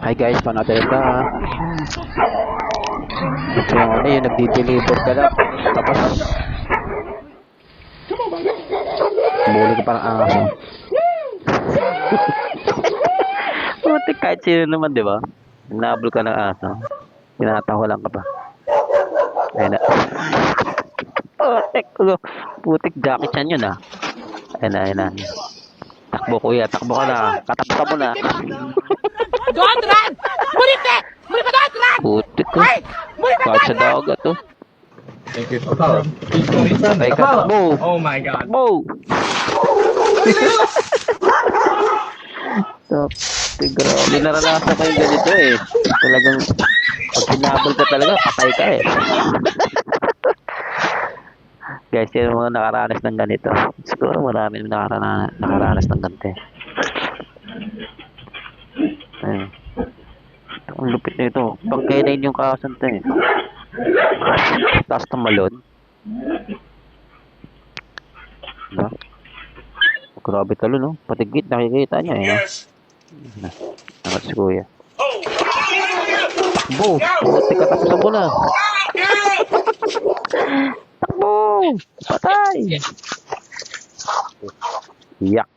Hi guys, paano natin ito ha? Ito yung ano yung nagdi-deliver ka lang. Tapos buli ka parang aso. Putik, kahit sino naman, di ba? Nabul ka ng aso. Tinatawalan ka pa. Ayun na. Putik, putik, Jackie Chan yun ah. Ayun na, ayun na. Takbo kuya, takbo ka na. Katapos ka mo na. Don't run! Mulit eh! Mulit ka, don't run! Putik ko. Mulit ka, Kahit sa don't run! dagat to. Thank you. Ay ka, takbo. Oh my god. Takbo. So, grabe, naranasan ko yung ganito eh. Talagang, pag sinabol ka talaga, patay ka eh. Guys, yung mga nakaranas ng ganito. Siguro marami nakaranas ng ganito eh. Ayun. Ang lupit na ito. Pag kainain yung kasan to eh. Taas tumalon. No? Grabe talo no. Patigit, nakikita niya eh. Yes! Angat si kuya. Takbo! Puti ka tapos ang bola. Takbo! Patay! Yak!